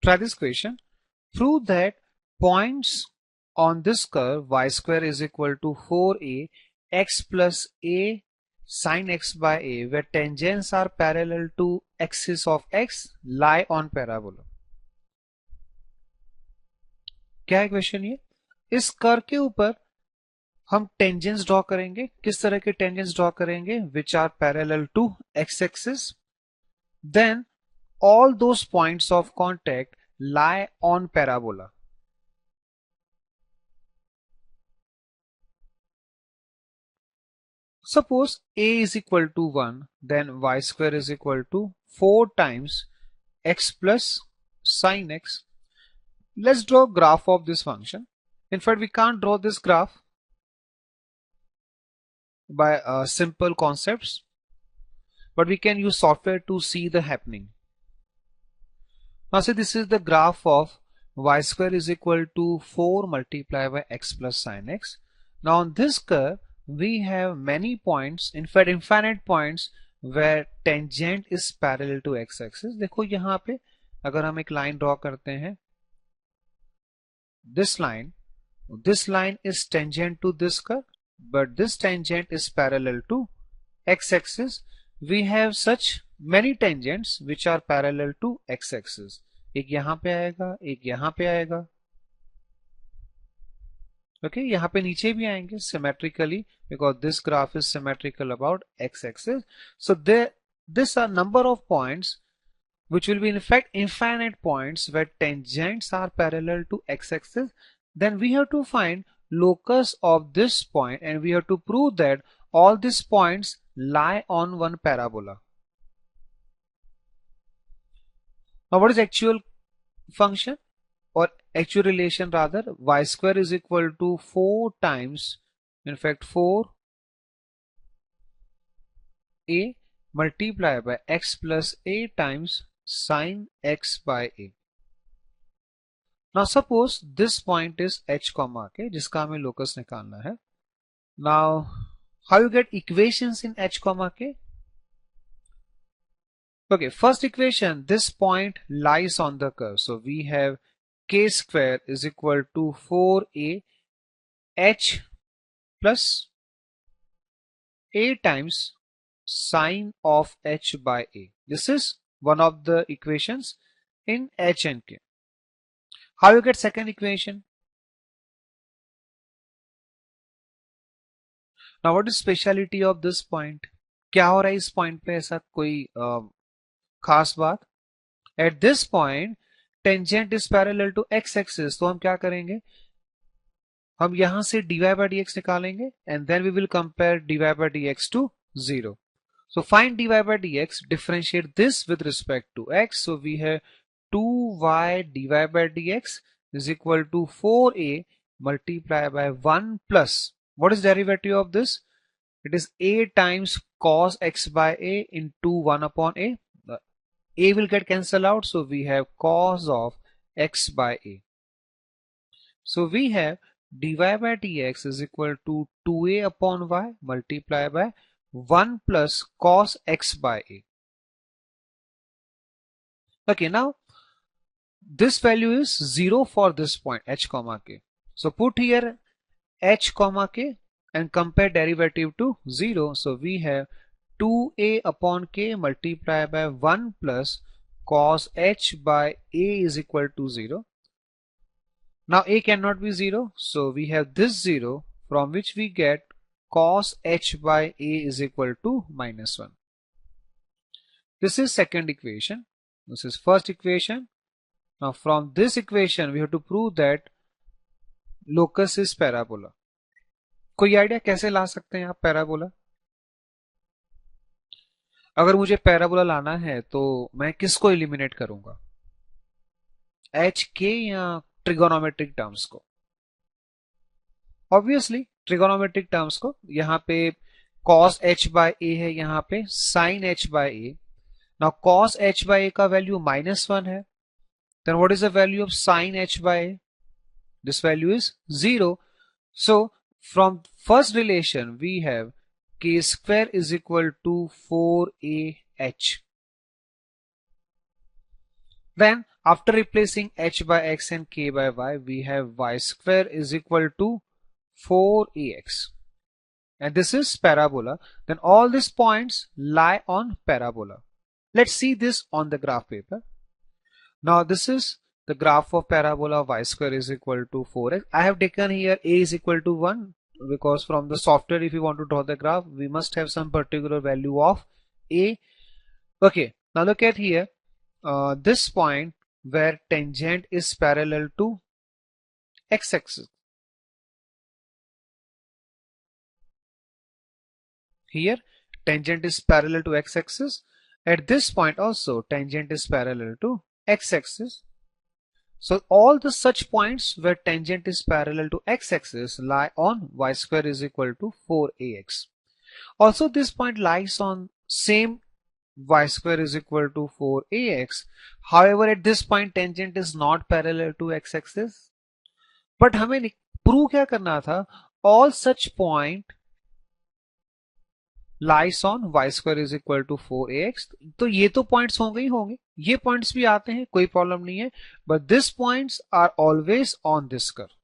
try this question. Prove that points on this curve y square is equal to 4a x plus a sin x by a where tangents are parallel to axis of x lie on parabola. क्या है question? ये इस curve के ऊपर हम tangents draw करेंगे. किस तरह के टेंजेंट्स ड्रॉ करेंगे? Which are parallel to x axis. Then all those points of contact lie on parabola. Suppose a is equal to 1, then y square is equal to 4 times x plus sin x. Let's draw a graph of this function. In fact, we can't draw this graph by simple concepts, but we can use software to see the happening. Now see, this is the graph of y square is equal to 4 multiplied by x plus sin x. Now on this curve we have many points, in fact infinite points where tangent is parallel to x axis. देखो यहाँ पे अगर हम एक line draw करते हैं, this line is tangent to this curve, but this tangent is parallel to x axis. We have such many tangents which are parallel to x axis. एक यहां पे आएगा, एक यहां पे आएगा. ओके, यहाँ पे नीचे भी आएंगे symmetrically because this graph is symmetrical about x axis. So this are number of points which will be in fact infinite points where tangents are parallel to x axis. Then we have to find locus of this point and we have to prove that all these points lie on one parabola. Now what is actual function or actual relation rather? Y square is equal to 4 times, in fact 4a multiplied by x plus a times sin x by a. Now suppose this point is h comma k जिसका हमें locus निकालना है. Now how you get equations in h comma k? Okay, first equation, this point lies on the curve. So we have k square is equal to 4a h plus a times sine of h by a. This is one of the equations in h and k. How you get second equation? Now what is speciality of this point? क्या हो रहा है इस point पे? ऐसा कोई खास बात? At this point tangent is parallel to x axis, तो हम क्या करेंगे? हम यहां से dy by dx निकालेंगे and then we will compare dy by dx to 0. So find dy by dx, differentiate this with respect to x. So we have 2y dy by dx is equal to 4a multiplied by 1 plus, what is derivative of this? It is a times cos x by a into 1 upon a. A will get cancelled out, so we have cos of x by a. So we have dy by dx is equal to 2a upon y multiplied by 1 plus cos x by a. Okay, now this value is 0 for this point h comma k. So put here h comma k and compare derivative to 0. So we have 2a upon k multiplied by 1 plus cos h by a is equal to 0. Now a cannot be 0, so we have this 0 from which we get cos h by a is equal to minus 1. This is second equation. This is first equation. Now from this equation we have to prove that locus is parabola. कोई idea कैसे ला सकते हैं आप parabola? अगर मुझे parabola लाना है तो मैं किसको एलिमिनेट करूंगा? एच के या ट्रिगोनोमेट्रिक टर्म्स को? ऑब्वियसली ट्रिगोनोमेट्रिक टर्म्स को. यहाँ पे cos h by a है, यहाँ पे sin h by a. Now cos h by a का वैल्यू -1 है. Then what is the value of sin h by a? This value is 0. So from first relation we have k square is equal to 4ah. Then after replacing h by x and k by y, we have y square is equal to 4ax. And this is parabola. Then all these points lie on parabola. Let's see this on the graph paper. Now this is the graph of parabola. Y square is equal to 4x. I have taken here a is equal to 1 because from the software, if you want to draw the graph, we must have some particular value of a. Okay, now look at here, this point where tangent is parallel to x-axis. Here tangent is parallel to x-axis. At this point also tangent is parallel to x-axis. So all the such points where tangent is parallel to x-axis lie on y square is equal to 4ax. Also this point lies on same y square is equal to 4ax. However, at this point tangent is not parallel to x-axis. But हमें prove क्या करना था? All such point lies on y square is equal to 4ax. तो ये तो points होंगे ही होंगे, ये पॉइंट्स भी आते हैं, कोई प्रॉब्लम नहीं है. But these points are always on this curve.